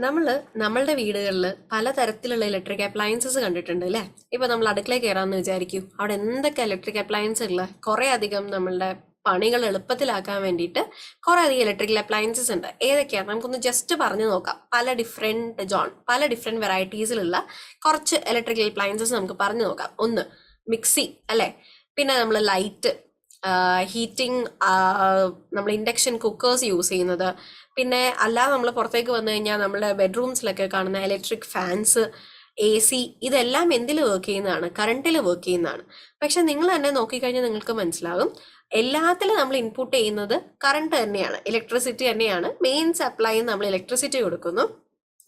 നമ്മളുടെ വീടുകളിൽ പലതരത്തിലുള്ള ഇലക്ട്രിക് അപ്ലയൻസസ് കണ്ടിട്ടുണ്ട് അല്ലേ? ഇപ്പൊ നമ്മൾ അടുക്കളയിൽ കയറാമെന്ന് വിചാരിക്കൂ, അവിടെ എന്തൊക്കെ ഇലക്ട്രിക് അപ്ലയൻസ് ഉള്ള കുറെ അധികം നമ്മളുടെ പണികൾ എളുപ്പത്തിലാക്കാൻ വേണ്ടിയിട്ട് കുറെ അധികം ഇലക്ട്രിക്കൽ അപ്ലയൻസസ് ഉണ്ട്. ഏതൊക്കെയാണ് നമുക്കൊന്ന് ജസ്റ്റ് പറഞ്ഞു നോക്കാം. പല ഡിഫറെന്റ് വെറൈറ്റീസിലുള്ള കുറച്ച് ഇലക്ട്രിക്കൽ അപ്ലയൻസസ് നമുക്ക് പറഞ്ഞു നോക്കാം. ഒന്ന് മിക്സി അല്ലേ, പിന്നെ നമ്മൾ ലൈറ്റ്, ഹീറ്റിംഗ്, നമ്മൾ ഇൻഡക്ഷൻ കുക്കേഴ്സ് യൂസ് ചെയ്യുന്നത്, പിന്നെ അല്ലാതെ നമ്മൾ പുറത്തേക്ക് വന്നു കഴിഞ്ഞാൽ നമ്മുടെ ബെഡ്റൂംസിലൊക്കെ കാണുന്ന ഇലക്ട്രിക് ഫാൻസ്, AC, ഇതെല്ലാം എന്തിൽ വർക്ക് ചെയ്യുന്നതാണ്? കറണ്ടിൽ വർക്ക് ചെയ്യുന്നതാണ്. പക്ഷെ നിങ്ങൾ തന്നെ നോക്കിക്കഴിഞ്ഞാൽ നിങ്ങൾക്ക് മനസ്സിലാകും, എല്ലാത്തിലും നമ്മൾ ഇൻപുട്ട് ചെയ്യുന്നത് കറണ്ട് തന്നെയാണ്, ഇലക്ട്രിസിറ്റി തന്നെയാണ്. മെയിൻ സപ്ലൈ നമ്മൾ ഇലക്ട്രിസിറ്റി കൊടുക്കുന്നു.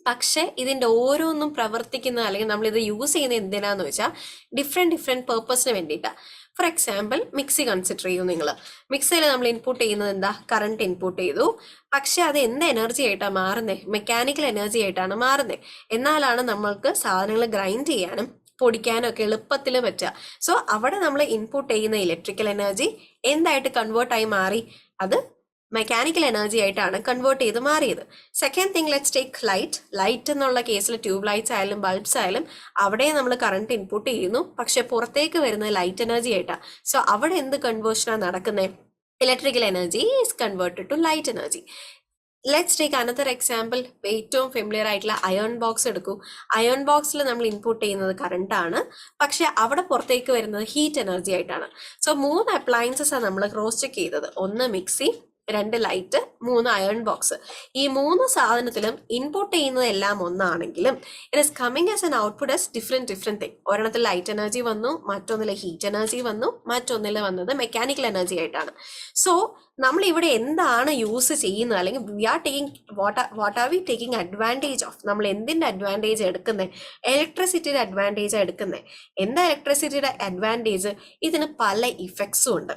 പക്ഷെ ഇതിന്റെ ഓരോന്നും പ്രവർത്തിക്കുന്ന അല്ലെങ്കിൽ നമ്മൾ ഇത് യൂസ് ചെയ്യുന്നത് എന്തിനാന്ന് വെച്ചാൽ ഡിഫറെന്റ് പേർപ്പസിന് വേണ്ടിയിട്ടാണ്. ഫോർ എക്സാമ്പിൾ മിക്സി കൺസിഡർ ചെയ്യൂ. നിങ്ങൾ മിക്സിയിൽ നമ്മൾ ഇൻപുട്ട് ചെയ്യുന്നത് എന്താ? കറണ്ട് ഇൻപുട്ട് ചെയ്തു. പക്ഷെ അത് എന്ത് എനർജി ആയിട്ടാണ് മാറുന്നത്? മെക്കാനിക്കൽ എനർജി ആയിട്ടാണ് മാറുന്നത്. എന്നാലാണ് നമ്മൾക്ക് സാധനങ്ങൾ ഗ്രൈൻഡ് ചെയ്യാനും പൊടിക്കാനും ഒക്കെ എളുപ്പത്തിൽ പറ്റുക. സോ അവിടെ നമ്മൾ ഇൻപുട്ട് ചെയ്യുന്ന ഇലക്ട്രിക്കൽ എനർജി എന്തായിട്ട് കൺവേർട്ടായി മാറി? അത് മെക്കാനിക്കൽ എനർജി ആയിട്ടാണ് കൺവേർട്ട് ചെയ്ത് മാറിയത്. Second thing, let's take light എന്നുള്ള കേസിൽ ട്യൂബ് ലൈറ്റ്സ് ആയാലും ബൾബ്സ് ആയാലും അവിടെ നമ്മൾ കറണ്ട് ഇൻപുട്ട് ചെയ്യുന്നു, പക്ഷെ പുറത്തേക്ക് വരുന്നത് ലൈറ്റ് എനർജി ആയിട്ടാണ്. സോ അവിടെ എന്ത് കൺവേർഷനാണ് നടക്കുന്നത്? Electrical energy is converted to light energy. Let's take another example. ഏറ്റവും ഫെമിലിയർ ആയിട്ടുള്ള അയൺ ബോക്സ് എടുക്കൂ. അയൺ ബോക്സിൽ നമ്മൾ ഇൻപുട്ട് ചെയ്യുന്നത് കറണ്ട് ആണ്, പക്ഷെ അവിടെ പുറത്തേക്ക് വരുന്നത് ഹീറ്റ് എനർജി ആയിട്ടാണ്. സോ 3 അപ്ലയൻസസ് ആണ് നമ്മൾ ക്രോസ് ചെക്ക് ചെയ്തത്. 1 മിക്സി, 2 ലൈറ്റ്, 3 അയൺ ബോക്സ്. ഈ 3 സാധനത്തിലും ഇൻപുട്ട് ചെയ്യുന്നത് എല്ലാം ഒന്നാണെങ്കിലും it is coming as an output as different thing. ഒരെണ്ണത്തിൽ ലൈറ്റ് എനർജി വന്നു, മറ്റൊന്നിൽ ഹീറ്റ് എനർജി വന്നു, മറ്റൊന്നിൽ വന്നത് മെക്കാനിക്കൽ എനർജി ആയിട്ടാണ്. സോ നമ്മൾ ഇവിടെ എന്താണ് യൂസ് ചെയ്യുന്നത്, അല്ലെങ്കിൽ what are we taking advantage of? നമ്മൾ എന്തിന്റെ അഡ്വാൻറ്റേജ് എടുക്കുന്നത്? ഇലക്ട്രിസിറ്റിയുടെ അഡ്വാൻറ്റേജ് എടുക്കുന്നത്. എന്താ ഇലക്ട്രിസിറ്റിയുടെ അഡ്വാൻറ്റേജ്? ഇതിന് പല ഇഫക്ട്സും ഉണ്ട്.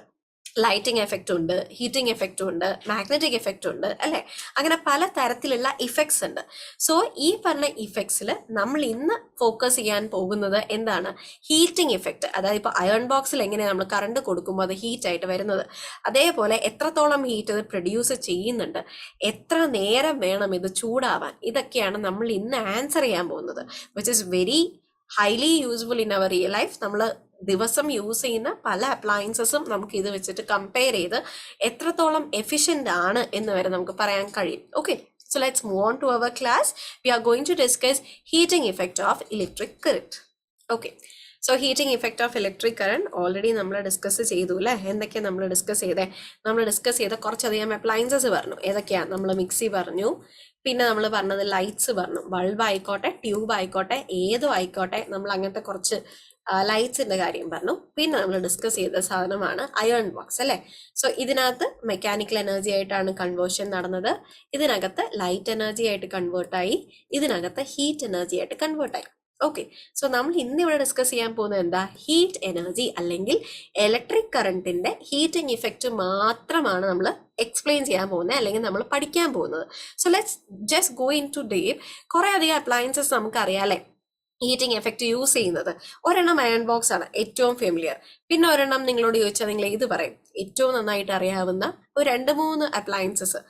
ലൈറ്റിംഗ് എഫക്റ്റ് ഉണ്ട്, ഹീറ്റിംഗ് എഫക്റ്റ് ഉണ്ട്, മാഗ്നറ്റിക് എഫക്റ്റ് ഉണ്ട് അല്ലെ? അങ്ങനെ പല തരത്തിലുള്ള ഇഫക്ട്സ് ഉണ്ട്. സോ ഈ പറഞ്ഞ ഇഫക്ട്സിൽ നമ്മൾ ഇന്ന് ഫോക്കസ് ചെയ്യാൻ പോകുന്നത് എന്താണ്? Heating effect. അതായത് ഇപ്പോൾ അയൺ ബോക്സിൽ എങ്ങനെയാണ് നമ്മൾ കറണ്ട് കൊടുക്കുമ്പോൾ അത് ഹീറ്റ് ആയിട്ട് വരുന്നത്, അതേപോലെ എത്രത്തോളം ഹീറ്റ് ഇത് പ്രൊഡ്യൂസ് ചെയ്യുന്നുണ്ട്, എത്ര നേരം വേണം ഇത് ചൂടാവാൻ, ഇതൊക്കെയാണ് നമ്മൾ ഇന്ന് ആൻസർ ചെയ്യാൻ പോകുന്നത്. Which is very highly useful in our real life. നമ്മൾ ദിവസം യൂസ് ചെയ്യുന്ന പല അപ്ലയൻസസും നമുക്ക് ഇത് വെച്ചിട്ട് കമ്പയർ ചെയ്ത് എത്രത്തോളം എഫിഷ്യന്റ് ആണ് എന്ന് വരെ നമുക്ക് പറയാൻ കഴിയും. Okay, so let's move on to our class. We are going to discuss heating effect of electric current. Okay, so heating effect of electric current already നമ്മൾ ഡിസ്കസ് ചെയ്തു അല്ലേ? എന്തൊക്കെയാണ് നമ്മൾ ഡിസ്കസ് ചെയ്തേ? നമ്മൾ ഡിസ്കസ് ചെയ്ത കുറച്ചധികം അപ്ലയൻസസ് പറഞ്ഞു. ഏതൊക്കെയാണ്? നമ്മൾ മിക്സി പറഞ്ഞു, പിന്നെ നമ്മൾ പറഞ്ഞത് ലൈറ്റ്സ് പറഞ്ഞു. ബൾബ് ആയിക്കോട്ടെ, ട്യൂബ് ആയിക്കോട്ടെ, ഏതോ ആയിക്കോട്ടെ, നമ്മൾ അങ്ങനത്തെ കുറച്ച് ലൈറ്റ്സിന്റെ കാര്യം പറഞ്ഞു. പിന്നെ നമ്മൾ ഡിസ്കസ് ചെയ്ത സാധനമാണ് അയൺ ബോക്സ് അല്ലെ? സോ ഇതിനകത്ത് മെക്കാനിക്കൽ എനർജി ആയിട്ടാണ് കൺവേർഷൻ നടന്നത്, ഇതിനകത്ത് ലൈറ്റ് എനർജി ആയിട്ട് കൺവേർട്ടായി, ഇതിനകത്ത് ഹീറ്റ് എനർജി ആയിട്ട് കൺവേർട്ടായി. ഓക്കെ, സോ നമ്മൾ ഇന്ന് ഇവിടെ ഡിസ്കസ് ചെയ്യാൻ പോകുന്നത് എന്താ? ഹീറ്റ് എനർജി അല്ലെങ്കിൽ ഇലക്ട്രിക് കറണ്ടിന്റെ ഹീറ്റിംഗ് ഇഫക്റ്റ് മാത്രമാണ് നമ്മൾ എക്സ്പ്ലെയിൻ ചെയ്യാൻ പോകുന്നത്, അല്ലെങ്കിൽ നമ്മൾ പഠിക്കാൻ പോകുന്നത്. So let's just go into deep. കുറെ അധികം അപ്ലയൻസസ് നമുക്ക് അറിയാലേ ഹീറ്റിംഗ് എഫക്റ്റ് യൂസ് ചെയ്യുന്നത്. ഒരെണ്ണം അയൺ ബോക്സ് ആണ്, ഏറ്റവും ഫെമിലിയർ. പിന്നെ ഒരെണ്ണം നിങ്ങളോട് ചോദിച്ചാൽ നിങ്ങൾ ഇത് പറയും. ഏറ്റവും നന്നായിട്ട് അറിയാവുന്ന ഒരു 2-3 അപ്ലയൻസസ്,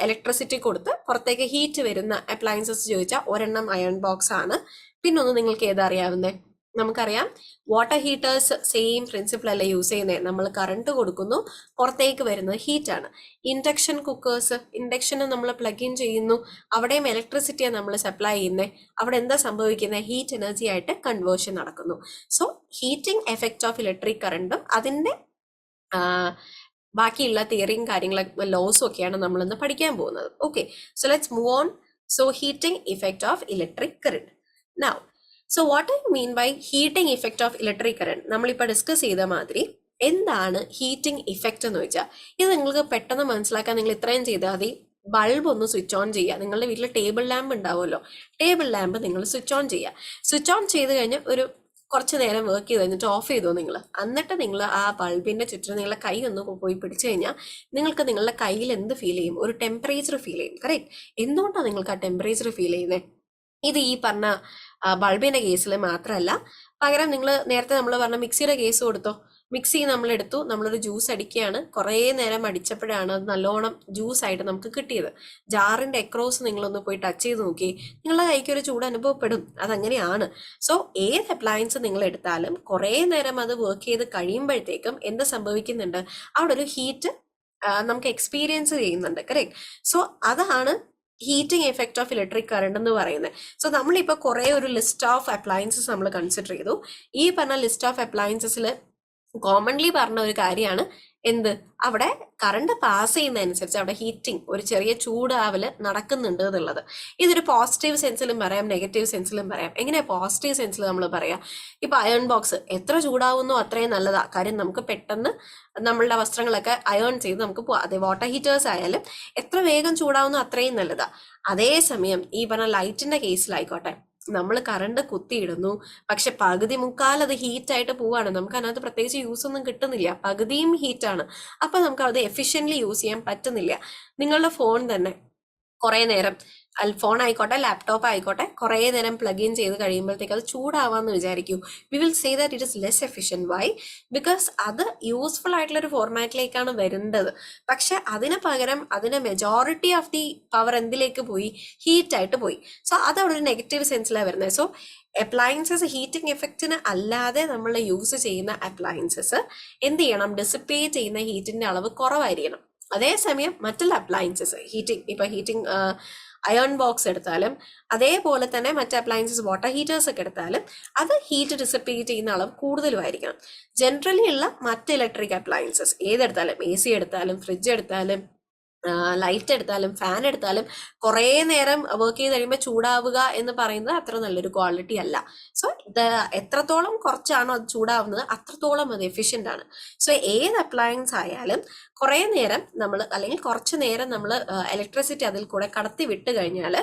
ഇലക്ട്രിസിറ്റി കൊടുത്ത് പുറത്തേക്ക് ഹീറ്റ് വരുന്ന അപ്ലയൻസസ് ചോദിച്ചാൽ ഒരെണ്ണം അയൺ ബോക്സ് ആണ്. പിന്നെ ഒന്ന് നിങ്ങൾക്ക് ഏതാ അറിയാവുന്നത്? നമുക്കറിയാം വാട്ടർ ഹീറ്റേഴ്സ് സെയിം പ്രിൻസിപ്പിൾ അല്ല യൂസ് ചെയ്യുന്നത്. നമ്മൾ കറണ്ട് കൊടുക്കുന്നു, പുറത്തേക്ക് വരുന്നത് ഹീറ്റ് ആണ്. ഇൻഡക്ഷൻ കുക്കേഴ്സ്, ഇൻഡക്ഷന് നമ്മൾ പ്ലഗ് ഇൻ ചെയ്യുന്നു, അവിടെയും ഇലക്ട്രിസിറ്റിയാണ് നമ്മൾ സപ്ലൈ ചെയ്യുന്നത്. അവിടെ എന്താ സംഭവിക്കുന്നത്? ഹീറ്റ് എനർജി ആയിട്ട് കൺവേർഷൻ നടക്കുന്നു. So heating effect of electric കറണ്ടും അതിന്റെ ബാക്കിയുള്ള തിയറിയും കാര്യങ്ങളും ലോസും ഒക്കെയാണ് നമ്മളിന്ന് പഠിക്കാൻ പോകുന്നത്. Okay, so let's move on. So heating effect of electric current. Now, so what I mean by heating effect of electric current? നമ്മളിപ്പോൾ ഡിസ്കസ് ചെയ്ത മാതിരി എന്താണ് ഹീറ്റിംഗ് ഇഫക്റ്റ് എന്ന് വെച്ചാൽ, ഇത് നിങ്ങൾക്ക് പെട്ടെന്ന് മനസ്സിലാക്കാൻ നിങ്ങൾ ഇത്രയും ചെയ്താൽ മതി. ബൾബ് ഒന്ന് സ്വിച്ച് ഓൺ ചെയ്യുക. നിങ്ങളുടെ വീട്ടിൽ ടേബിൾ ലാമ്പ് ഉണ്ടാവുമല്ലോ, ടേബിൾ ലാമ്പ് നിങ്ങൾ സ്വിച്ച് ഓൺ ചെയ്യുക. സ്വിച്ച് ഓൺ ചെയ്ത് കഴിഞ്ഞ് ഒരു കുറച്ച് നേരം വർക്ക് ചെയ്ത് കഴിഞ്ഞിട്ട് ഓഫ് ചെയ്തോ നിങ്ങൾ. എന്നിട്ട് നിങ്ങൾ ആ ബൾബിന്റെ ചുറ്റും നിങ്ങളുടെ കൈ ഒന്ന് പോയി പിടിച്ചു കഴിഞ്ഞാൽ നിങ്ങൾക്ക് നിങ്ങളുടെ കയ്യിൽ എന്ത് ഫീൽ ചെയ്യും? ഒരു ടെമ്പറേച്ചർ ഫീൽ ചെയ്യും. കറക്റ്റ്. എന്തുകൊണ്ടാണ് നിങ്ങൾക്ക് ആ ടെമ്പറേച്ചർ ഫീൽ ചെയ്യുന്നത്? ഇത് ഈ പറഞ്ഞ ബൾബിന്റെ കേസിൽ മാത്രമല്ല, പകരം നിങ്ങൾ നേരത്തെ നമ്മൾ പറഞ്ഞ മിക്സിയുടെ കേസ് കൊടുത്തോ. മിക്സി നമ്മൾ എടുത്തു, നമ്മളൊരു ജ്യൂസ് അടിക്കുകയാണ്. കുറേ നേരം അടിച്ചപ്പോഴാണ് അത് നല്ലോണം ജ്യൂസ് ആയിട്ട് നമുക്ക് കിട്ടിയത്. ജാറിന്റെ എക്രോസ് നിങ്ങളൊന്ന് പോയി ടച്ച് ചെയ്ത് നോക്കി, നിങ്ങളുടെ കൈക്ക് ഒരു ചൂട് അനുഭവപ്പെടും. അതങ്ങനെയാണ്. സോ ഏത് അപ്ലയൻസ് നിങ്ങൾ എടുത്താലും കുറേ നേരം അത് വർക്ക് ചെയ്ത് കഴിയുമ്പോഴത്തേക്കും എന്ത് സംഭവിക്കുന്നുണ്ട്, അവിടെ ഒരു ഹീറ്റ് നമുക്ക് എക്സ്പീരിയൻസ് ചെയ്യുന്നുണ്ട്. കറക്റ്റ്. സോ അതാണ് heating effect of electric current എന്ന് പറയുന്നത്. സോ നമ്മളിപ്പോൾ കുറേ ഒരു ലിസ്റ്റ് ഓഫ് അപ്ലയൻസസ് നമ്മൾ കൺസിഡർ ചെയ്തു. ഈ പറഞ്ഞ ലിസ്റ്റ് ഓഫ് അപ്ലയൻസസിൽ കോമൺലി പറഞ്ഞ ഒരു കാര്യമാണ് എന്ത്, അവിടെ കറണ്ട് പാസ് ചെയ്യുന്നതനുസരിച്ച് അവിടെ ഹീറ്റിംഗ്, ഒരു ചെറിയ ചൂടാവല് നടക്കുന്നുണ്ട് എന്നുള്ളത്. ഇതൊരു പോസിറ്റീവ് സെൻസിലും പറയാം, നെഗറ്റീവ് സെൻസിലും പറയാം. എങ്ങനെയാ പോസിറ്റീവ് സെൻസിൽ നമ്മൾ പറയാം, ഇപ്പൊ അയൺ ബോക്സ് എത്ര ചൂടാവുന്നോ അത്രയും നല്ലതാ. കാര്യം നമുക്ക് പെട്ടെന്ന് നമ്മളുടെ വസ്ത്രങ്ങളൊക്കെ അയൺ ചെയ്ത് നമുക്ക് പോവാം. അതേ വാട്ടർ ഹീറ്റേഴ്സ് ആയാലും എത്ര വേഗം ചൂടാവുന്നോ അത്രയും നല്ലതാ. അതേസമയം ഈ പറഞ്ഞ ലൈറ്റിന്റെ കേസിലായിക്കോട്ടെ, നമ്മൾ കറണ്ട് കുത്തിയിടുന്നു, പക്ഷെ പകുതി മുക്കാൽ അത് ഹീറ്റായിട്ട് പോവാണ്. നമുക്ക് അതിനകത്ത് പ്രത്യേകിച്ച് യൂസ് ഒന്നും കിട്ടുന്നില്ല, പകുതിയും ഹീറ്റാണ്. അപ്പൊ നമുക്ക് അത് എഫിഷ്യൻ്റ്ലി യൂസ് ചെയ്യാൻ പറ്റുന്നില്ല. നിങ്ങളുടെ ഫോൺ തന്നെ കുറേ നേരം, ഫോൺ ആയിക്കോട്ടെ ലാപ്ടോപ്പ് ആയിക്കോട്ടെ, കുറേ നേരം പ്ലഗ് ഇൻ ചെയ്ത് കഴിയുമ്പോഴത്തേക്ക് അത് ചൂടാവാന്ന് വിചാരിക്കൂ. We will say that it is less efficient. Why? Because അത് യൂസ്ഫുൾ ആയിട്ടുള്ള ഒരു ഫോർമാറ്റിലേക്കാണ് വരുന്നത്. പക്ഷെ അതിന് പകരം അതിന്റെ മെജോറിറ്റി ഓഫ് ദി പവർ എന്തിലേക്ക് പോയി, ഹീറ്റായിട്ട് പോയി. സോ അത് അവിടെ ഒരു നെഗറ്റീവ് സെൻസിലാണ് വരുന്നത്. സോ അപ്ലയൻസസ് ഹീറ്റിംഗ് എഫക്റ്റിന് അല്ലാതെ നമ്മൾ യൂസ് ചെയ്യുന്ന അപ്ലയൻസസ് എന്ത് ചെയ്യണം, ഡിസിപ്പേറ്റ് ചെയ്യുന്ന ഹീറ്റിന്റെ അളവ് കുറവായിരിക്കണം. അതേസമയം മറ്റുള്ള അപ്ലയൻസസ് ഹീറ്റിംഗ്, ഇപ്പൊ ഹീറ്റിംഗ് അയൺ ബോക്സ് എടുത്താലും അതേപോലെ തന്നെ മറ്റ് അപ്ലയൻസസ് വാട്ടർ ഹീറ്റേഴ്സ് ഒക്കെ എടുത്താലും അത് ഹീറ്റ് ഡിസിപ്പേറ്റ് ചെയ്യുന്ന അളവ് കൂടുതലുമായിരിക്കണം. ജനറലി ഉള്ള മറ്റ് ഇലക്ട്രിക് അപ്ലയൻസസ് ഏതെടുത്താലും, AC എടുത്താലും ഫ്രിഡ്ജ് എടുത്താലും ലൈറ്റ് എടുത്താലും ഫാൻ എടുത്താലും കുറേ നേരം വർക്ക് ചെയ്ത് കഴിയുമ്പോൾ ചൂടാവുക എന്ന് പറയുന്നത് അത്ര നല്ലൊരു ക്വാളിറ്റി അല്ല. സോ ഇത് എത്രത്തോളം കുറച്ചാണോ അത് ചൂടാവുന്നത് അത്രത്തോളം അത് എഫിഷ്യൻ്റ് ആണ്. സോ ഏത് അപ്ലയൻസ് ആയാലും കുറേ നേരം നമ്മൾ, അല്ലെങ്കിൽ കുറച്ച് നേരം നമ്മൾ ഇലക്ട്രിസിറ്റി അതിൽ കൂടെ കടത്തി വിട്ട് കഴിഞ്ഞാൽ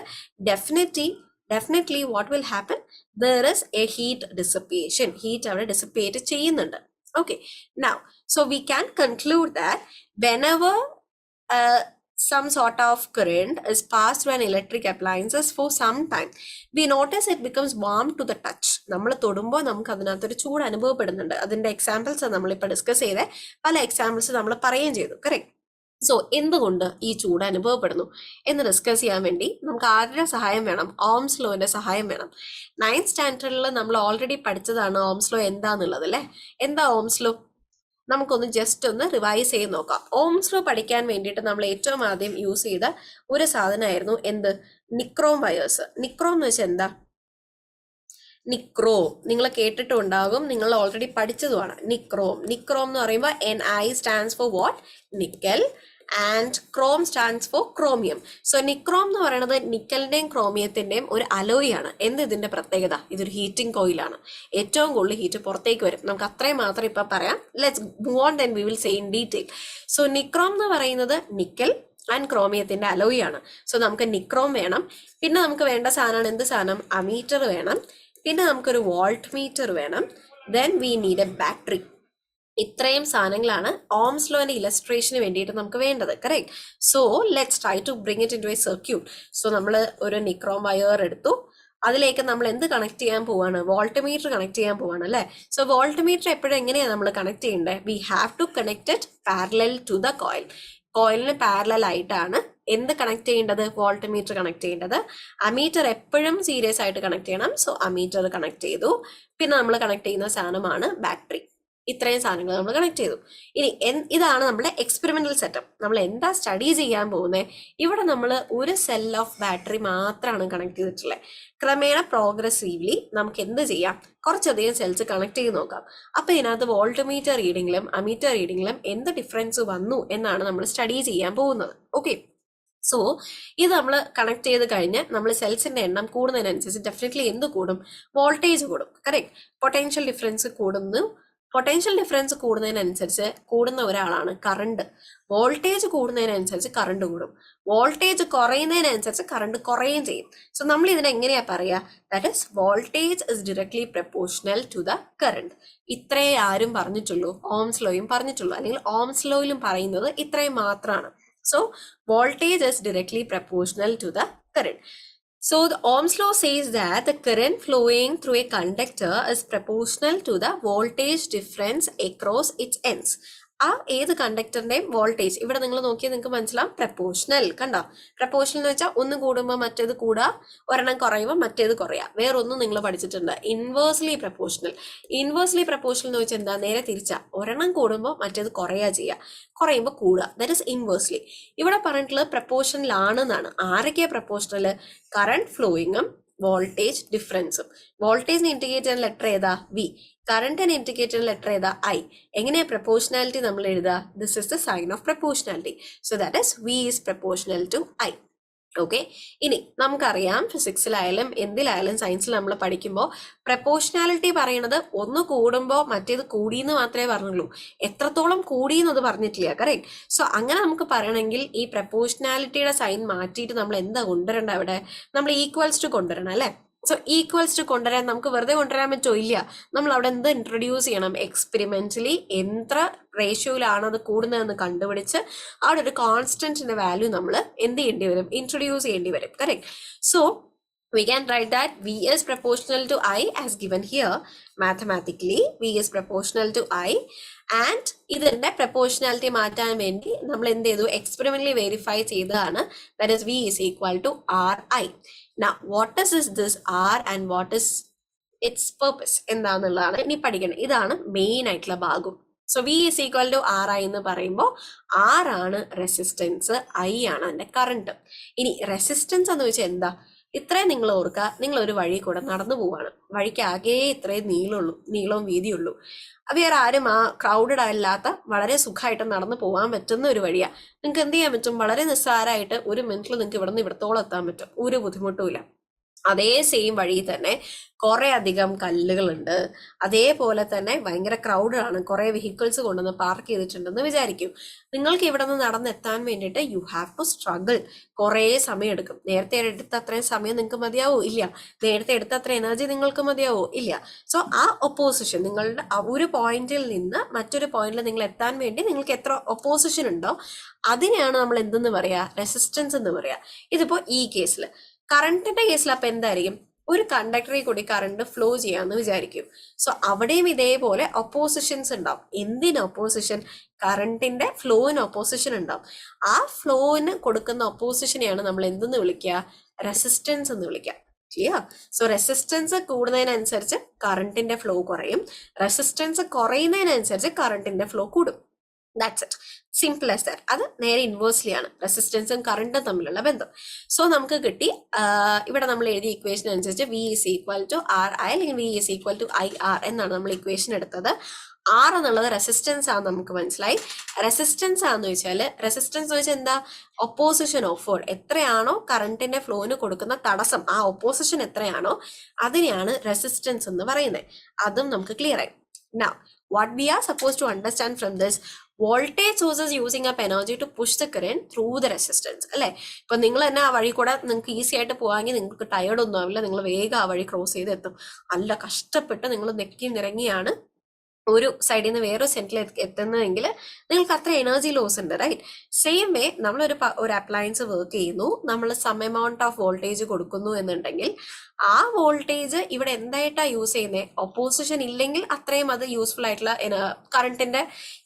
definitely what will happen, there is A heat dissipation. Heat അവിടെ ഡിസിപ്പേറ്റ് ചെയ്യുന്നുണ്ട്. Okay, now so we can conclude that whenever some sort of current is passed through an electric appliances for some time, we notice it becomes warm to the touch. നമ്മൾ തൊടുമ്പോൾ നമുക്ക് അതിനകത്തൊരു ചൂട് അനുഭവപ്പെടുന്നുണ്ട്. അതിന്റെ examples നമ്മളിപ്പോൾ discuss ചെയ്ത പല എക്സാമ്പിൾസ് നമ്മൾ പറയുകയും ചെയ്തു. കറക്റ്റ്. സോ എന്തുകൊണ്ട് ഈ ചൂട് അനുഭവപ്പെടുന്നു എന്ന് ഡിസ്കസ് ചെയ്യാൻ വേണ്ടി നമുക്ക് ആരുടെ സഹായം വേണം? ഓംസ് ലോന്റെ സഹായം വേണം. 9th സ്റ്റാൻഡേർഡിൽ നമ്മൾ ഓൾറെഡി പഠിച്ചതാണ് ഓംസ് ലോ എന്താന്നുള്ളത് അല്ലേ. എന്താ ഓംസ് ലോ? നമുക്കൊന്ന് ജസ്റ്റ് ഒന്ന് റിവൈസ് ചെയ്ത് നോക്കാം. ഓംസ് ലോ പഠിക്കാൻ വേണ്ടിയിട്ട് നമ്മൾ ഏറ്റവും ആദ്യം യൂസ് ചെയ്ത ഒരു സാധനമായിരുന്നു എന്ത്? Nichrome wires. നിക്രോം എന്ന് വെച്ചാൽ എന്താ? നിക്രോം നിങ്ങൾ കേട്ടിട്ടുണ്ടാകും, നിങ്ങൾ ഓൾറെഡി പഠിച്ചതുമാണ്. നിക്രോം എന്ന് പറയുമ്പോൾ Ni stands for what? Nickel. And Chrome stands for chromium. So nichrome എന്ന് പറയുന്നത് നിക്കലിന്റെയും ക്രോമിയത്തിന്റെയും ഒരു അലോയ് ആണ്. എന്ത് ഇതിന്റെ പ്രത്യേകത? ഇതൊരു ഹീറ്റിംഗ് കോയിലാണ്. ഏറ്റവും കൂടുതൽ ഹീറ്റ് പുറത്തേക്ക് വരും. നമുക്ക് അത്രയും മാത്രം ഇപ്പൊ പറയാം. Let's move on, then we will say in detail. So nichrome എന്ന് പറയുന്നത് നിക്കൽ ആൻഡ് ക്രോമിയത്തിന്റെ അലോയ് ആണ്. സോ നമുക്ക് നിക്രോം വേണം. പിന്നെ നമുക്ക് വേണ്ട സാധനമാണ് എന്ത് സാധനം? അമീറ്റർ വേണം. പിന്നെ നമുക്കൊരു വോൾട്ട് മീറ്റർ വേണം. Then we need a battery. ഇത്രയും സാധനങ്ങളാണ് ഓംസ് ലോന്റെ ഇലസ്ട്രേഷന് വേണ്ടിയിട്ട് നമുക്ക് വേണ്ടത്. Correct. So let's try to bring it into a circuit. സോ നമ്മൾ ഒരു നിക്രോം വയർ എടുത്തു, അതിലേക്ക് നമ്മൾ എന്ത് കണക്ട് ചെയ്യാൻ പോവാണ്? വോൾട്ട് മീറ്റർ കണക്ട് ചെയ്യാൻ പോവാണ് അല്ലേ. സോ വോൾട്ട് മീറ്റർ എപ്പോഴും എങ്ങനെയാണ് നമ്മൾ കണക്ട് ചെയ്യേണ്ടത്? We have to connect it parallel to the coil. കോയിലിന് പാരലൽ ആയിട്ടാണ് എന്ത് കണക്ട് ചെയ്യേണ്ടത്? വോൾട്ട് മീറ്റർ കണക്ട് ചെയ്യേണ്ടത്. അമീറ്റർ എപ്പോഴും സീരിയസ് ആയിട്ട് കണക്ട് ചെയ്യണം. സോ അമീറ്റർ കണക്ട് ചെയ്തു. പിന്നെ നമ്മൾ കണക്ട് ചെയ്യുന്ന സാധനമാണ് ബാറ്ററി. ഇത്രയും സാധനങ്ങൾ നമ്മൾ കണക്ട് ചെയ്തു. ഇനി ഇതാണ് നമ്മുടെ എക്സ്പെരിമെന്റൽ സെറ്റപ്പ്. നമ്മൾ എന്താ സ്റ്റഡി ചെയ്യാൻ പോകുന്നത്? ഇവിടെ നമ്മൾ ഒരു സെൽ ഓഫ് ബാറ്ററി മാത്രമാണ് കണക്ട് ചെയ്തിട്ടുള്ളത്. ക്രമേണ പ്രോഗ്രസീവ്ലി നമുക്ക് എന്ത് ചെയ്യാം? കുറച്ചധികം സെൽസ് കണക്ട് ചെയ്ത് നോക്കാം. അപ്പൊ ഇതിനകത്ത് വോൾട്ട് മീറ്റർ റീഡിങ്ങിലും അമീറ്റർ റീഡിങ്ങിലും എന്ത് ഡിഫറൻസ് വന്നു എന്നാണ് നമ്മൾ സ്റ്റഡി ചെയ്യാൻ പോകുന്നത്. ഓക്കെ. സോ ഇത് നമ്മൾ കണക്ട് ചെയ്ത് കഴിഞ്ഞ് നമ്മൾ സെൽസിന്റെ എണ്ണം കൂടുന്നതിനനുസരിച്ച് ഡെഫിനറ്റ്ലി എന്ത് കൂടും? വോൾട്ടേജ് കൂടും. കറക്റ്റ്. പൊട്ടൻഷ്യൽ ഡിഫറൻസ് കൂടുന്നു. പൊട്ടൻഷ്യൽ ഡിഫറൻസ് കൂടുന്നതിനനുസരിച്ച് കൂടുന്ന ഒരാളാണ് കറണ്ട്. വോൾട്ടേജ് കൂടുന്നതിനനുസരിച്ച് കറണ്ട് കൂടും. വോൾട്ടേജ് കുറയുന്നതിനനുസരിച്ച് കറണ്ട് കുറയുകയും ചെയ്യും. സോ നമ്മൾ ഇതിനെ എങ്ങനെയാ പറയാ? That is voltage is directly proportional to the current. ഇത്രേ ആരും പറഞ്ഞിട്ടുള്ളൂ, ഓംസ് ലോയും പറഞ്ഞിട്ടുള്ളൂ, അല്ലെങ്കിൽ ഓംസ് ലോയിലും പറയുന്നത് ഇത്രയും മാത്രമാണ്. So voltage is directly proportional to the current. So the Ohm's law says that the current flowing through a conductor is proportional to the voltage difference across its ends. ആ ഏത് കണ്ടക്ടറിന്റെയും voltage ഇവിടെ നിങ്ങൾ നോക്കിയാൽ നിങ്ങൾക്ക് മനസ്സിലാവും പ്രപ്പോർഷണൽ. കണ്ടോ, proportional എന്ന് വെച്ചാൽ ഒന്ന് കൂടുമ്പോൾ മറ്റേത് കൂടുക, ഒരെണ്ണം കുറയുമ്പോൾ മറ്റേത് കുറയുക. വേറൊന്നും നിങ്ങൾ പഠിച്ചിട്ടുണ്ട്, ഇൻവേഴ്സ്ലി പ്രപ്പോർഷണൽ. ഇൻവേഴ്സ്ലി പ്രപ്പോർഷണൽ എന്ന് വെച്ചാൽ എന്താ, നേരെ തിരിച്ചാ, ഒരെണ്ണം കൂടുമ്പോൾ മറ്റേത് കുറയുക ചെയ്യുക, കുറയുമ്പോൾ കൂടുക. That is inversely. ഇവിടെ പറഞ്ഞിട്ടുള്ളത് പ്രപ്പോർഷണൽ ആണെന്നാണ്. ആരൊക്കെയാ പ്രപ്പോർഷണൽ? കറണ്ട് ഫ്ലോയിങ്ങും വോൾട്ടേജ് ഡിഫറൻസും. വോൾട്ടേജിന് ഇൻഡിക്കേറ്റ് ചെയ്യുന്ന ലെറ്റർ ഏതാ? വി. കറണ്ടിന് ഇൻഡിക്കേറ്റ് ചെയ്യുന്ന ലെറ്റർ ഏതാ? ഐ. എങ്ങനെയാ പ്രപ്പോർഷണാലിറ്റി നമ്മൾ എഴുതുക? This is the sign of proportionality. So that is V is proportional to I. Okay, ഇനി നമുക്കറിയാം ഫിസിക്സിലായാലും എന്തിലായാലും സയൻസിൽ നമ്മൾ പഠിക്കുമ്പോൾ പ്രപ്പോർഷണാലിറ്റി പറയുന്നത് ഒന്ന് കൂടുമ്പോൾ മറ്റേത് കൂടിയെന്ന് മാത്രമേ പറഞ്ഞുള്ളൂ, എത്രത്തോളം കൂടിയെന്നത് പറഞ്ഞിട്ടില്ല. കറക്റ്റ്. സോ അങ്ങനെ നമുക്ക് പറയണമെങ്കിൽ ഈ പ്രപ്പോർഷണാലിറ്റിയുടെ സൈൻ മാറ്റിയിട്ട് നമ്മൾ എന്താ കൊണ്ടുവരേണ്ട? അവിടെ നമ്മൾ ഈക്വൽസ് ടു കൊണ്ടുവരണം അല്ലേ? സോ ഈക്വൽസ് ടു കൊണ്ടുവരാൻ നമുക്ക് വെറുതെ കൊണ്ടുവരാൻ പറ്റുമോ? ഇല്ല. നമ്മൾ അവിടെ എന്ത് ഇൻട്രൊഡ്യൂസ് ചെയ്യണം? എക്സ്പെരിമെന്റലി എത്ര റേഷ്യോയിലാണ് അത് കൂടുന്നതെന്ന് കണ്ടുപിടിച്ച് അവിടെ ഒരു കോൺസ്റ്റന്റിന്റെ വാല്യൂ നമ്മൾ എന്ത് ചെയ്യേണ്ടി വരും? ഇൻട്രൊഡ്യൂസ് ചെയ്യേണ്ടി വരും. Correct. So we can write that V is proportional to I as given here. Mathematically V is proportional to I, and ഇതിന്റെ പ്രപ്പോർഷണാലിറ്റി മാറ്റാൻ വേണ്ടി നമ്മൾ എന്ത് ചെയ്തു? എക്സ്പെരിമെന്റലി വെരിഫൈ ചെയ്തതാണ്. That is V is equal to RI. Now what is this R and what is its purpose എന്താന്നുള്ളതാണ് ഇനി പഠിക്കണം. ഇതാണ് മെയിൻ ആയിട്ടുള്ള ഭാഗം. So V is equal to R I എന്ന് പറയുമ്പോൾ ആർ ആണ് റെസിസ്റ്റൻസ്, ഐ ആണ് അതിന്റെ കറണ്ട്. ഇനി റെസിസ്റ്റൻസ് എന്ന് വെച്ചാൽ എന്താ? ഇത്രയും നിങ്ങൾ ഓർക്കുക, നിങ്ങൾ ഒരു വഴി കൂടെ നടന്നു പോവാണ്, വഴിക്ക് ആകെ ഇത്രയും നീളവും വീതിയുള്ളൂ. വേറെ ആരും ആ ക്രൗഡഡ് അല്ലാത്ത വളരെ സുഖമായിട്ട് നടന്നു പോകാൻ പറ്റുന്ന ഒരു വഴിയാണ്. നിങ്ങൾക്ക് എന്ത് ചെയ്യാൻ പറ്റും? വളരെ നിസ്സാരമായിട്ട് ഒരു മിനിറ്റിൽ നിങ്ങൾക്ക് ഇവിടെ നിന്ന് ഇവിടത്തോളം എത്താൻ പറ്റും, ഒരു ബുദ്ധിമുട്ടുമില്ല. അതേ സെയിം വഴി തന്നെ കുറെ അധികം കല്ലുകളുണ്ട്, അതേപോലെ തന്നെ ഭയങ്കര ക്രൗഡാണ്, കുറെ വെഹിക്കിൾസ് കൊണ്ടുവന്ന് പാർക്ക് ചെയ്തിട്ടുണ്ടെന്ന് വിചാരിക്കും. നിങ്ങൾക്ക് ഇവിടെ നിന്ന് നടന്നെത്താൻ വേണ്ടിയിട്ട് യു ഹാവ് ടു സ്ട്രഗിൾ. കുറേ സമയം എടുക്കും. നേരത്തെ എടുത്ത അത്രയും സമയം നിങ്ങൾക്ക് മതിയാവോ? ഇല്ല. നേരത്തെ എടുത്ത അത്ര എനർജി നിങ്ങൾക്ക് മതിയാവോ? ഇല്ല. സോ ആ ഒപ്പോസിഷൻ, നിങ്ങളുടെ ഒരു പോയിന്റിൽ നിന്ന് മറ്റൊരു പോയിന്റിൽ നിങ്ങൾ എത്താൻ വേണ്ടി നിങ്ങൾക്ക് എത്ര ഒപ്പോസിഷൻ ഉണ്ടോ അതിനെയാണ് നമ്മൾ എന്തെന്ന് പറയാ? റെസിസ്റ്റൻസ് എന്ന് പറയാ. ഇതിപ്പോ ഈ കേസിൽ, കറണ്ടിന്റെ കേസിൽ അപ്പൊ എന്തായിരിക്കും? ഒരു കണ്ടക്ടറിൽ കൂടി കറണ്ട് ഫ്ലോ ചെയ്യാന്ന് വിചാരിക്കും. സോ അവിടെയും ഇതേപോലെ ഒപ്പോസിഷൻസ് ഉണ്ടാവും. എന്തിന് ഒപ്പോസിഷൻ? കറണ്ടിന്റെ ഫ്ലോയിന് ഒപ്പോസിഷൻ ഉണ്ടാവും. ആ ഫ്ലോയിന് കൊടുക്കുന്ന ഒപ്പോസിഷനെയാണ് നമ്മൾ എന്തെന്ന് വിളിക്കുക? റെസിസ്റ്റൻസ് എന്ന് വിളിക്കുക. ക്ലിയർ? സോ റെസിസ്റ്റൻസ് കൂടുന്നതിനനുസരിച്ച് കറണ്ടിന്റെ ഫ്ലോ കുറയും, റെസിസ്റ്റൻസ് കുറയുന്നതിനനുസരിച്ച് കറണ്ടിന്റെ ഫ്ലോ കൂടും. That's it. Simple as that. അത് നേരെ ഇൻവേഴ്സ്ലി ആണ് റെസിസ്റ്റൻസും കറണ്ടും തമ്മിലുള്ള ബന്ധം. സോ നമുക്ക് കിട്ടി, ഇവിടെ നമ്മൾ എഴുതിയ ഇക്വേഷൻ അനുസരിച്ച് V is equal to R I അല്ലെങ്കിൽ V is equal to I R എന്നാണ് നമ്മൾ ഇക്വേഷൻ എടുത്തത്. ആർ എന്നുള്ളത് റെസിസ്റ്റൻസ് ആണെന്ന് നമുക്ക് മനസ്സിലായി. റെസിസ്റ്റൻസ് ആണെന്ന് വെച്ചാൽ, റെസിസ്റ്റൻസ് എന്ന് വെച്ചാൽ എന്താ? Opposition of force. എത്രയാണോ കറണ്ടിന്റെ ഫ്ലോന് കൊടുക്കുന്ന തടസ്സം, ആ ഒപ്പോസിഷൻ എത്രയാണോ അതിനെയാണ് റെസിസ്റ്റൻസ് എന്ന് പറയുന്നത്. അതും നമുക്ക് ക്ലിയർ ആയി. Now, what we are supposed to understand from this, voltage sources using up energy to push the current through the resistance. അല്ലെ? ഇപ്പൊ നിങ്ങൾ തന്നെ ആ വഴി കൂടെ നിങ്ങൾക്ക് ഈസി ആയിട്ട് പോവാമെങ്കിൽ നിങ്ങൾക്ക് ടയേർഡ് ഒന്നും ആവില്ല, നിങ്ങൾ വേഗം ആ വഴി ക്രോസ് ചെയ്ത് എത്തും. അല്ല, കഷ്ടപ്പെട്ട് നിങ്ങൾ നെക്കി നിറങ്ങിയാണ് ഒരു സൈഡിൽ നിന്ന് വേറൊരു സെന്റിൽ എത്തുന്നതെങ്കിൽ നിങ്ങൾക്ക് അത്ര എനർജി ലോസ് ഉണ്ട്. റൈറ്റ്? സെയിം വേ നമ്മളൊരു അപ്ലയൻസ് വർക്ക് ചെയ്യുന്നു, നമ്മൾ സം എമൗണ്ട് ഓഫ് വോൾട്ടേജ് കൊടുക്കുന്നു എന്നുണ്ടെങ്കിൽ ആ വോൾട്ടേജ് ഇവിടെ എന്തായിട്ടാ യൂസ് ചെയ്യുന്നത്? ഒപ്പോസിഷൻ ഇല്ലെങ്കിൽ അത്രയും അത് യൂസ്ഫുൾ ആയിട്ടുള്ള കറണ്ടിന്റെ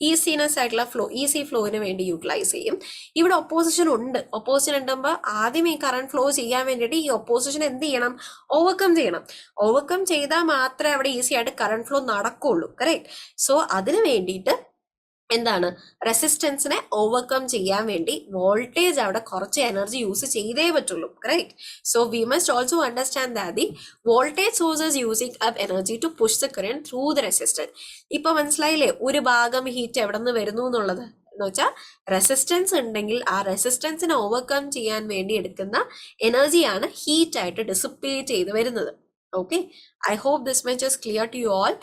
ഈസിനെസ് ആയിട്ടുള്ള ഈസി ഫ്ലോയിന് വേണ്ടി യൂട്ടിലൈസ് ചെയ്യും. ഇവിടെ ഒപ്പോസിഷൻ ഉണ്ട്. ഒപ്പോസിഷൻ ഉണ്ടാകുമ്പോൾ ആദ്യം ഈ കറണ്ട് ഫ്ലോ ചെയ്യാൻ വേണ്ടിയിട്ട് ഈ ഒപ്പോസിഷൻ എന്ത് ചെയ്യണം? ഓവർകം ചെയ്യണം. ഓവർകം ചെയ്താൽ മാത്രമേ അവിടെ ഈസി ആയിട്ട് കറണ്ട് ഫ്ലോ നടക്കുള്ളൂ. കറക്റ്റ്? സോ അതിന് വേണ്ടിയിട്ട് എന്താണ്? റെസിസ്റ്റൻസിനെ ഓവർകം ചെയ്യാൻ വേണ്ടി വോൾട്ടേജ് അവിടെ കുറച്ച് എനർജി യൂസ് ചെയ്തേ പറ്റുള്ളൂ. Correct? So we must also understand that the voltage sources using up energy to push the current through the resistance. ഇപ്പൊ മനസ്സിലായില്ലേ ഒരു ഭാഗം ഹീറ്റ് എവിടെ നിന്ന് വരുന്നു എന്നുള്ളത്? എന്ന് വെച്ചാൽ റെസിസ്റ്റൻസ് ഉണ്ടെങ്കിൽ ആ റെസിസ്റ്റൻസിനെ ഓവർകം ചെയ്യാൻ വേണ്ടി എടുക്കുന്ന എനർജിയാണ് ഹീറ്റ് ആയിട്ട് ഡിസിപ്പേറ്റ് ചെയ്ത് വരുന്നത്. Okay, I hope this much is clear to you all.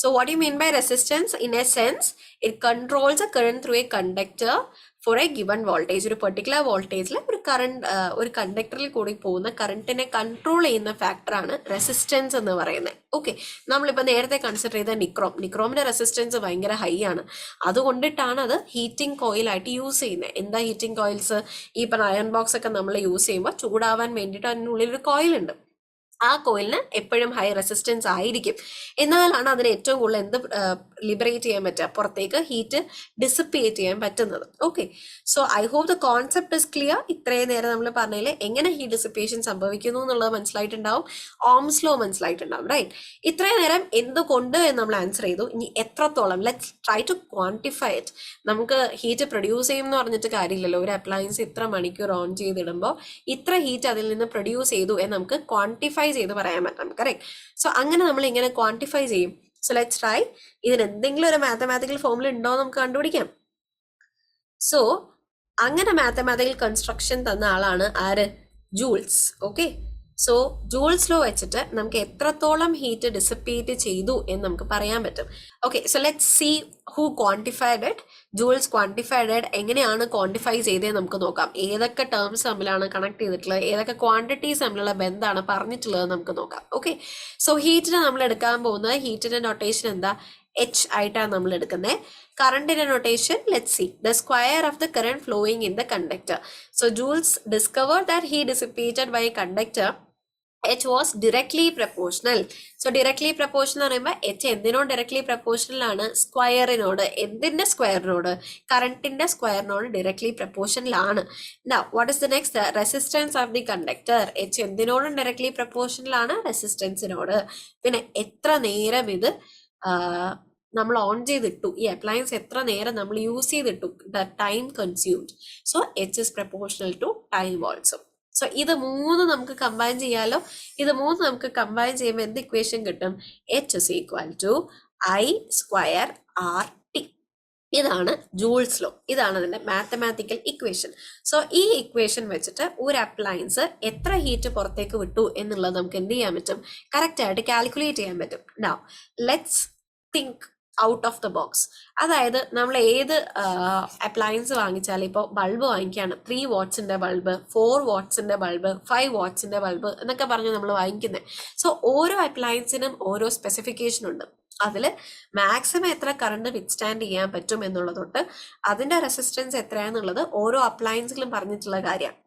So what do you mean by resistance? In a sense, it controls a current through a conductor for a given voltage. ഒരു particular വോൾട്ടേജിൽ ഒരു current ഒരു കണ്ടക്ടറിൽ കൂടി പോകുന്ന കറണ്ടിനെ control ചെയ്യുന്ന ഫാക്ടറാണ് resistance എന്ന് പറയുന്നത്. ഓക്കെ, നമ്മളിപ്പോൾ നേരത്തെ കൺസിഡർ ചെയ്ത നിക്രോമിന്റെ റെസിസ്റ്റൻസ് ഭയങ്കര ഹൈ ആണ്. അതുകൊണ്ടിട്ടാണ് അത് ഹീറ്റിംഗ് കോയിലായിട്ട് യൂസ് ചെയ്യുന്നത്. എന്താ ഹീറ്റിംഗ് കോയിൽസ്? ഈ ഇപ്പം അയൺ ബോക്സ് ഒക്കെ നമ്മൾ യൂസ് ചെയ്യുമ്പോൾ ചൂടാവാൻ വേണ്ടിയിട്ട് അതിനുള്ളിൽ ഒരു കോയിലുണ്ട്. ആ കോയിലിന് എപ്പോഴും ഹൈ റെസിസ്റ്റൻസ് ആയിരിക്കും. എന്നാലാണ് അതിന് ഏറ്റവും കൂടുതൽ എന്ത് ലിബറേറ്റ് ചെയ്യാൻ പറ്റുക, പുറത്തേക്ക് ഹീറ്റ് ഡിസിപ്പേറ്റ് ചെയ്യാൻ പറ്റുന്നത്. Okay, so I hope the concept is clear. ഇത്രയും നേരം നമ്മൾ പറഞ്ഞതിൽ എങ്ങനെ ഹീറ്റ് ഡിസിപ്പേഷൻ സംഭവിക്കുന്നു എന്നുള്ളത് മനസ്സിലായിട്ടുണ്ടാവും, ഓംസ് ലോ മനസ്സിലായിട്ടുണ്ടാവും, റൈറ്റ്? ഇത്രയും നേരം എന്തുകൊണ്ട് എന്ന് നമ്മൾ ആൻസർ ചെയ്തു. ഇനി എത്രത്തോളം, let's try to quantify it. നമുക്ക് ഹീറ്റ് പ്രൊഡ്യൂസ് ചെയ്യും എന്ന് പറഞ്ഞിട്ട് കാര്യമില്ലല്ലോ. ഒരു അപ്ലയൻസ് ഇത്ര മണിക്കൂർ ഓൺ ചെയ്തിടുമ്പോൾ ഇത്ര ഹീറ്റ് അതിൽ നിന്ന് പ്രൊഡ്യൂസ് ചെയ്തു എന്ന് നമുക്ക് ക്വാണ്ടിഫൈ ചെയ്ത് പറയാൻ പറ്റും, കറക്റ്റ്? സോ അങ്ങനെ നമ്മൾ ഇങ്ങനെ ക്വാണ്ടിഫൈ ചെയ്യും. So let's try. ഇതിന് എന്തെങ്കിലും ഒരു മാത്തമാറ്റിക്കൽ ഫോർമുല ഉണ്ടോ നമുക്ക് കണ്ടുപിടിക്കാം. സോ അങ്ങനെ മാത്തമാറ്റിക്കൽ കൺസ്ട്രക്ഷൻ തന്ന ആളാണ് ആര്? Joules. Okay, so Joule's law വെച്ചിട്ട് നമുക്ക് എത്രത്തോളം ഹീറ്റ് ഡിസിപ്പേറ്റ് ചെയ്തു എന്ന് നമുക്ക് പറയാൻ പറ്റും. Okay, so let's see who quantified it. Joules quantified it. എങ്ങനെയാണ് ക്വാണ്ടിഫൈ ചെയ്തത് നമുക്ക് നോക്കാം. ഏതൊക്കെ ടേംസ് തമ്മിലാണ് കണക്ട് ചെയ്തിട്ടുള്ളത്, ഏതൊക്കെ ക്വാണ്ടിറ്റീസ് തമ്മിലുള്ള ബന്ധമാണ് പറഞ്ഞിട്ടുള്ളത് നമുക്ക് നോക്കാം. ഓക്കെ, സോ ഹീറ്റിന് നമ്മൾ എടുക്കാൻ പോകുന്നത്, ഹീറ്റിന്റെ നൊട്ടേഷൻ എന്താ? H ആയിട്ടാണ് നമ്മൾ എടുക്കുന്നത്. കറണ്ടിന്റെ notation, let's see, the square of the current flowing in the conductor. So Joules discovered that he dissipated by conductor H was directly proportional. So directly proportional എന്ന് പറയുമ്പോൾ H എന്തിനോട് directly proportional ആണ്? സ്ക്വയറിനോട്. എന്തിന്റെ സ്ക്വയറിനോട്? കറണ്ടിന്റെ സ്ക്വയറിനോട് directly proportional ആണ്. Now what is the next? Resistance of the conductor. H എന്തിനോടും directly proportional ആണ്? റെസിസ്റ്റൻസിനോട്. പിന്നെ എത്ര നേരം ഇത് നമ്മൾ ഓൺ ചെയ്തിട്ടു, ഈ അപ്ലയൻസ് എത്ര നേരം നമ്മൾ യൂസ് ചെയ്തിട്ടു, the time consumed. So H is proportional to time also. So ഇത് മൂന്ന് നമുക്ക് കമ്പൈൻ ചെയ്യാലോ. ഇത് മൂന്ന് നമുക്ക് കമ്പൈൻ ചെയ്യുമ്പോൾ എന്ത് ഇക്വേഷൻ കിട്ടും? H is equal to I square RT. ഇതാണ് ജൂൾസ് ലോ. ഇതാണ് അതിന്റെ മാത്തമാറ്റിക്കൽ ഇക്വേഷൻ. സോ ഈ ഇക്വേഷൻ വെച്ചിട്ട് ഒരു അപ്ലയൻസ് എത്ര ഹീറ്റ് പുറത്തേക്ക് വിട്ടു എന്നുള്ളത് നമുക്ക് എന്ത് ചെയ്യാൻ പറ്റും? കറക്റ്റ് ആയിട്ട് കാൽക്കുലേറ്റ് ചെയ്യാൻ പറ്റും. Now let's think out of the box. അതായത് നമ്മൾ ഏത് അപ്ലയൻസ് വാങ്ങിച്ചാലും, ഇപ്പോൾ ബൾബ് വാങ്ങിക്കുകയാണ്, 3 വാട്ട്സിന്റെ ബൾബ്, 4 വാട്ട്സിന്റെ ബൾബ്, 5 വാട്ട്സിന്റെ ബൾബ് എന്നൊക്കെ പറഞ്ഞ് നമ്മൾ വാങ്ങിക്കുന്നത്. സോ ഓരോ അപ്ലയൻസിനും ഓരോ സ്പെസിഫിക്കേഷൻ ഉണ്ട്. അതിൽ മാക്സിമം എത്ര കറണ്ട് വിത്ത്സ്റ്റാൻഡ് ചെയ്യാൻ പറ്റും എന്നുള്ളത് തൊട്ട് അതിന്റെ റെസിസ്റ്റൻസ് എത്രയാണെന്നുള്ളത് ഓരോ അപ്ലയൻസിലും പറഞ്ഞിട്ടുള്ള കാര്യമാണ്.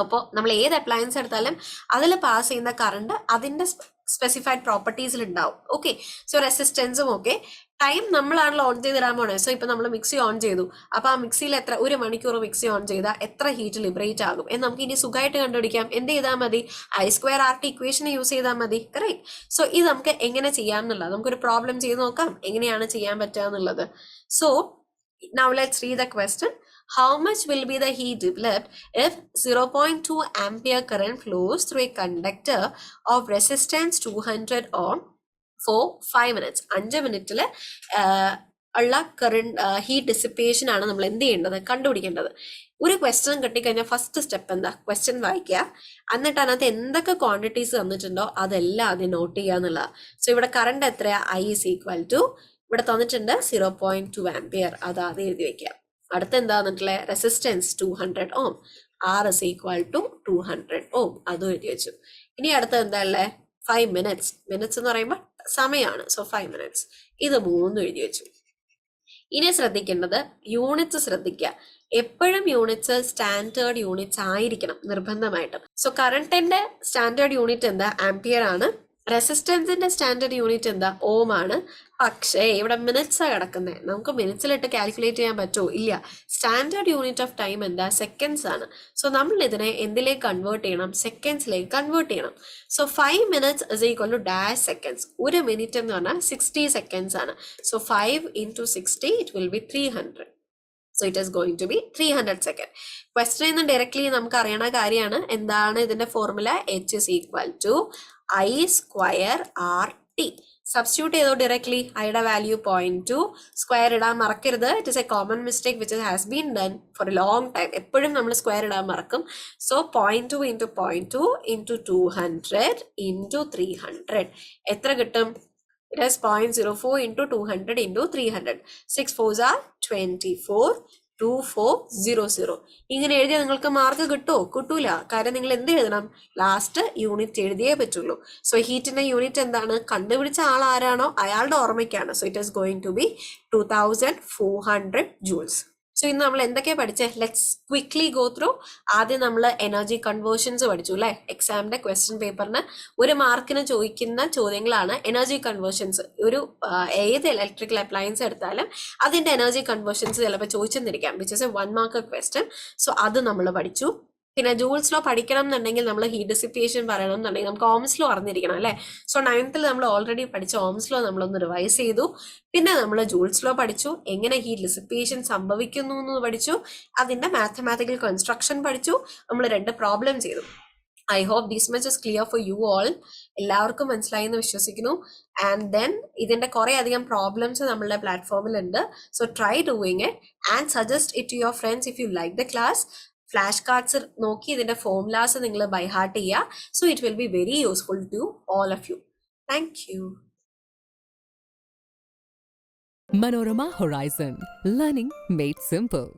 അപ്പോൾ നമ്മൾ ഏത് അപ്ലയൻസ് എടുത്താലും അതിൽ പാസ് ചെയ്യുന്ന കറണ്ട് അതിന്റെ സ്പെസിഫൈഡ് പ്രോപ്പർട്ടീസിൽ ഉണ്ടാവും. ഓക്കെ, സോ റെസിസ്റ്റൻസും ഓക്കെ. ടൈം നമ്മളാണല്ലോ ഓൺ ചെയ്തിടാൻ പോണേ. സോ ഇപ്പൊ നമ്മൾ മിക്സി ഓൺ ചെയ്തു, അപ്പൊ ആ മിക്സിയിൽ എത്ര, 1 മണിക്കൂർ മിക്സി ഓൺ ചെയ്താൽ എത്ര ഹീറ്റ് ലിബറേറ്റ് ആകും എന്ന് നമുക്ക് ഇനി സുഖമായിട്ട് കണ്ടുപിടിക്കാം. എന്ത് ചെയ്താൽ മതി? I square RT equation use ചെയ്താൽ മതി, കറക്റ്റ്? സോ ഇത് നമുക്ക് എങ്ങനെ ചെയ്യാം എന്നുള്ളത് നമുക്കൊരു പ്രോബ്ലം ചെയ്ത് നോക്കാം, എങ്ങനെയാണ് ചെയ്യാൻ പറ്റുക എന്നുള്ളത്. So now let's read the question. How much will be the heat developed if 0.2 ampere current flows through a conductor of resistance 200 ohm for 5 minutes? 5 മിനിറ്റിൽ ഉള്ള കറണ്ട് ഹീറ്റ് ഡിസിപ്പേഷൻ ആണ് നമ്മൾ എന്ത് ചെയ്യേണ്ടത്? കണ്ടുപിടിക്കേണ്ടത്. ഒരു ക്വസ്റ്റ്യൻ കിട്ടിക്കഴിഞ്ഞാൽ ഫസ്റ്റ് സ്റ്റെപ്പ് എന്താ? ക്വസ്റ്റ്യൻ വായിക്കുക, എന്നിട്ട് അതിനകത്ത് എന്തൊക്കെ ക്വാണ്ടിറ്റീസ് തന്നിട്ടുണ്ടോ അതെല്ലാം ആദ്യം നോട്ട് ചെയ്യുക എന്നുള്ളതാണ്. സോ ഇവിടെ കറണ്ട് എത്രയാ? I is equal to, ഇവിടെ തന്നിട്ടുണ്ട് 0.2 ആംപിയർ, അത് ആദ്യം എഴുതി വെക്കുക. അടുത്ത എന്താ തന്നിട്ടുള്ളത്? Resistance 200 ohm, R is equal to 200 ohm, അതും എഴുതി വെച്ചു. ഇനി അടുത്ത എന്താ ഉള്ളത്? 5 മിനിറ്റ്സ്. മിനിറ്റ്സ് എന്ന് പറയുമ്പോൾ സമയമാണ്. സോ 5 മിനിറ്റ്സ്, ഇത് മൂന്നും എഴുതി വെച്ചു. ഇനി ശ്രദ്ധിക്കേണ്ടത് യൂണിറ്റ്സ് ശ്രദ്ധിക്കുക. എപ്പോഴും യൂണിറ്റ്സ് സ്റ്റാൻഡേർഡ് യൂണിറ്റ്സ് ആയിരിക്കണം നിർബന്ധമായിട്ടും. സോ കറണ്ടിന്റെ സ്റ്റാൻഡേർഡ് യൂണിറ്റ് എന്താ? ആംപിയർ ആണ്. റെസിസ്റ്റൻസിന്റെ സ്റ്റാൻഡേർഡ് യൂണിറ്റ് എന്താ? ഓം ആണ്. പക്ഷേ ഇവിടെ മിനിറ്റ്സാ കിടക്കുന്നത്. നമുക്ക് മിനിറ്റ്സിലിട്ട് കാൽക്കുലേറ്റ് ചെയ്യാൻ പറ്റുമോ? ഇല്ല. സ്റ്റാൻഡേർഡ് യൂണിറ്റ് ഓഫ് ടൈം എന്താ? സെക്കൻഡ്സ് ആണ്. സോ നമ്മൾ ഇതിനെ എന്തിലേക്ക് കൺവേർട്ട് ചെയ്യണം? സെക്കൻഡ്സിലേക്ക് കൺവേർട്ട് ചെയ്യണം. So 5 minutes is equal to dash seconds. ഒരു മിനിറ്റ് എന്ന് പറഞ്ഞാൽ 60 സെക്കൻഡ്സ് ആണ്. So 5 into 60 it will be 300. So it is going to be 300 seconds. Question നിന്ന് ഡയറക്ട്ലി നമുക്ക് അറിയണ കാര്യമാണ്. എന്താണ് ഇതിന്റെ formula? H is equal to I square RT. Substitute ചെയ്തോ ഡയറക്ട്ലി. ഐയുടെ വാല്യൂ 0.2, സ്ക്വയർ ഇടാൻ മറക്കരുത്. It is A common mistake which has been done for A long time. എപ്പോഴും നമ്മൾ സ്ക്വയർ ഇടാൻ മറക്കും. സോ 0.2 into 0.2 into 200 into 300 എത്ര കിട്ടും? It has 0.04 into 200 into 300. 6 fours are 24, 2400. ഇങ്ങനെ എഴുതിയാൽ നിങ്ങൾക്ക് മാർക്ക് കിട്ടൂല. കാര്യം നിങ്ങൾ എന്ത് എഴുതണം? ലാസ്റ്റ് യൂണിറ്റ് എഴുതിയേ പറ്റുള്ളൂ. സോ ഹീറ്റിന്റെ യൂണിറ്റ് എന്താണ്? കണ്ടുപിടിച്ച ആൾ ആരാണോ അയാളുടെ ഓർമ്മയ്ക്കാണ്. So it is going to be 2400 joules. So ഇന്ന് നമ്മൾ എന്തൊക്കെയാ പഠിച്ചത്? Let's quickly go through. ആദ്യം നമ്മൾ എനർജി കൺവേർഷൻസ് പഠിച്ചു അല്ലേ? എക്സാമിന്റെ ക്വസ്റ്റ്യൻ പേപ്പറിന് 1 മാർക്കിന് ചോദിക്കുന്ന ചോദ്യങ്ങളാണ് എനർജി കൺവേർഷൻസ്. ഏത് ഇലക്ട്രിക്കൽ അപ്ലയൻസ് എടുത്താലും അതിന്റെ എനർജി കൺവേർഷൻസ് ചിലപ്പോൾ ചോദിച്ചെന്നിരിക്കാം, which is a 1 mark question. So അത് നമ്മൾ പഠിച്ചു. പിന്നെ ജൂൾസ് ലോ പഠിക്കണം എന്നുണ്ടെങ്കിൽ നമ്മൾ ഹീറ്റ് ഡിസിപ്പേഷൻ പറയണം എന്നുണ്ടെങ്കിൽ നമുക്ക് ഓംസ് ലോ അറിഞ്ഞിരിക്കണം അല്ലേ? സോ 9th നമ്മൾ ഓൾറെഡി പഠിച്ച ഓംസ് ലോ നമ്മളൊന്ന് റിവൈസ് ചെയ്തു. പിന്നെ നമ്മൾ ജൂൾസ് ലോ പഠിച്ചു, എങ്ങനെ ഹീറ്റ് ഡിസിപ്പേഷൻ സംഭവിക്കുന്നു എന്ന് പഠിച്ചു, അതിന്റെ മാത്തമാറ്റിക്കൽ കൺസ്ട്രക്ഷൻ പഠിച്ചു, നമ്മൾ 2 പ്രോബ്ലം ചെയ്തു. I hope this much is clear for you all. എല്ലാവർക്കും മനസ്സിലായി എന്ന് വിശ്വസിക്കുന്നു. ആൻഡ് ദെൻ ഇതിന്റെ കുറെ അധികം പ്രോബ്ലംസ് നമ്മളുടെ പ്ലാറ്റ്ഫോമിലുണ്ട്. So try doing it and suggest it to your friends if you like the class. Flash cards നോക്കി ഇതിന്റെ ഫോർമുലാസ് നിങ്ങൾ ബൈ ഹാർട്ട് ചെയ്യുക. So it will be very useful to all of you. Thank you. Manorama Horizon. Learning made simple.